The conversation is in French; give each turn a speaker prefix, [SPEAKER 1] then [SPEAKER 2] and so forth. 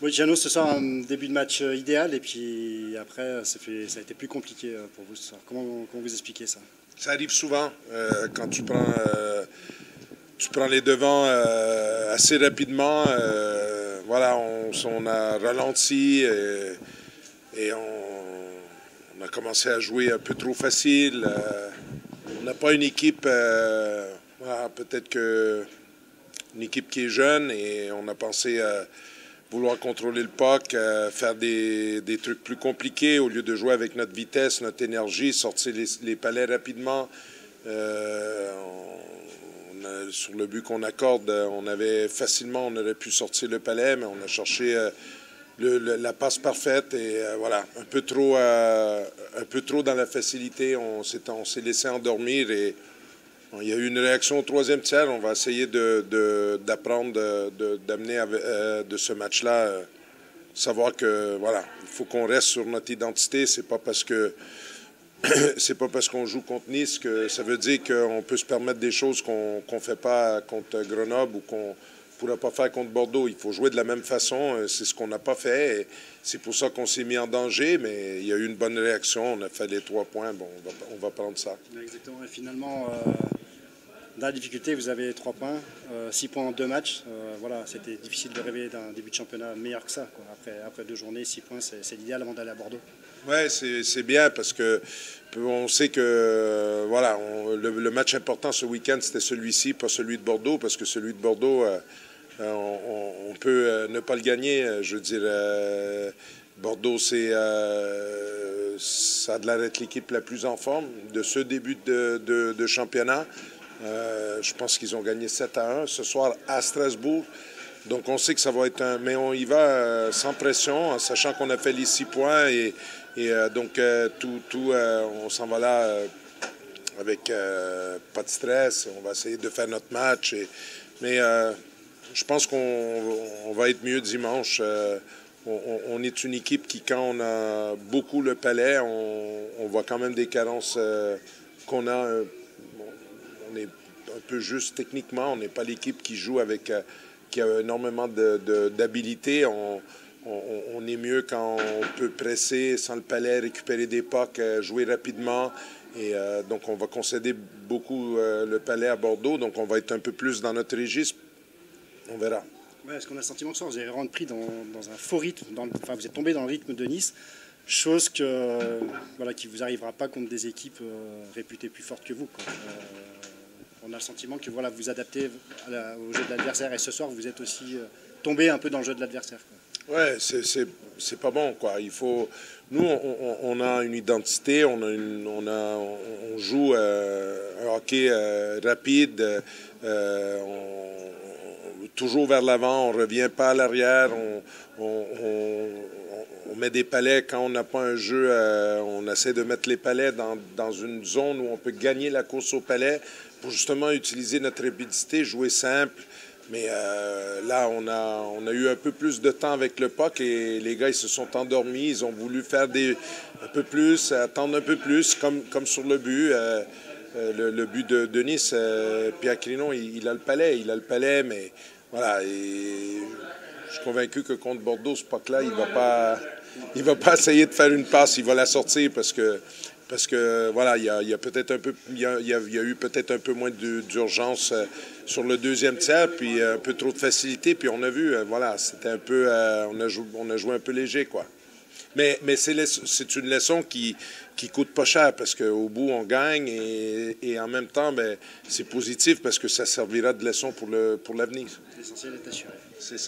[SPEAKER 1] Oui, Giano, ce soir, un début de match idéal et puis après, ça a été plus compliqué pour vous ce soir. Comment vous expliquez ça?
[SPEAKER 2] Ça arrive souvent quand tu prends les devants assez rapidement. Voilà, on a ralenti et on a commencé à jouer un peu trop facile. On n'a pas une équipe, voilà, peut-être que une équipe qui est jeune et on a pensé vouloir contrôler le puck, faire des trucs plus compliqués au lieu de jouer avec notre vitesse, notre énergie, sortir les palais rapidement. Sur le but qu'on accorde, on aurait pu sortir le palais, mais on a cherché la passe parfaite et voilà, un peu trop dans la facilité. On s'est laissé endormir et bon, il y a eu une réaction au troisième tiers. On va essayer d'apprendre, d'amener de ce match-là, savoir que voilà, il faut qu'on reste sur notre identité. C'est pas parce qu'on joue contre Nice que ça veut dire qu'on peut se permettre des choses qu'on fait pas contre Grenoble ou qu'on pourra pas faire contre Bordeaux. Il faut jouer de la même façon. C'est ce qu'on n'a pas fait. C'est pour ça qu'on s'est mis en danger, mais il y a eu une bonne réaction. On a fait les 3 points. Bon, on va prendre ça.
[SPEAKER 1] Exactement. Et finalement, dans la difficulté, vous avez 3 points, 6 points en 2 matchs. Voilà, c'était difficile de rêver d'un début de championnat meilleur que ça, quoi. Après 2 journées, 6 points, c'est l'idéal avant d'aller à Bordeaux.
[SPEAKER 2] Ouais, c'est bien parce que on sait que voilà, le match important ce week-end, c'était celui-ci, pas celui de Bordeaux, parce que celui de Bordeaux, on peut ne pas le gagner. Je veux dire, Bordeaux, ça a de l'air d'être l'équipe la plus en forme de ce début de championnat. Je pense qu'ils ont gagné 7-1 ce soir à Strasbourg. Donc on sait que ça va être mais on y va sans pression, en sachant qu'on a fait les 6 points donc on s'en va là avec pas de stress. On va essayer de faire notre match. Mais je pense qu'on va être mieux dimanche. On est une équipe qui, quand on a beaucoup le palais, on voit quand même des carences qu'on a. On est un peu juste techniquement. On n'est pas l'équipe qui joue qui a énormément d'habilité. On est mieux quand on peut presser sans le palais, récupérer des pucks, jouer rapidement. Et donc, on va concéder beaucoup le palais à Bordeaux. Donc, on va être un peu plus dans notre registre. On verra.
[SPEAKER 1] Ouais, est-ce qu'on a le sentiment que ça, vous avez vraiment pris dans un faux rythme, enfin, vous êtes tombé dans le rythme de Nice, chose voilà, qui ne vous arrivera pas contre des équipes réputées plus fortes que vous, quoi. On a le sentiment que voilà, vous adaptez au jeu de l'adversaire et ce soir, vous êtes aussi tombé un peu dans le jeu de l'adversaire.
[SPEAKER 2] Ouais, c'est pas bon, quoi. Il faut. Nous, on a une identité, on joue un hockey rapide, toujours vers l'avant, on revient pas à l'arrière, on met des palais quand on n'a pas un jeu, on essaie de mettre les palais dans une zone où on peut gagner la course au palais pour justement utiliser notre rapidité, jouer simple. Mais là, on a eu un peu plus de temps avec le puck et les gars, ils se sont endormis. Ils ont voulu faire un peu plus, attendre un peu plus, comme sur le but. Le but de Nice, Pierre Crinon, il a le palais. Il a le palais, mais voilà. Et je suis convaincu que contre Bordeaux, ce puck-là, il va pas essayer de faire une passe. Il va la sortir parce que voilà, il y a peut-être un peu, il y a eu peut-être un peu moins d'urgence sur le deuxième tiers, puis un peu trop de facilité, puis on a vu, voilà, c'était un peu, on a joué un peu léger, quoi. Mais c'est une leçon qui coûte pas cher parce qu'au bout on gagne et en même temps, ben, c'est positif parce que ça servira de leçon pour l'avenir.
[SPEAKER 1] L'essentiel est assuré.
[SPEAKER 2] C'est ça.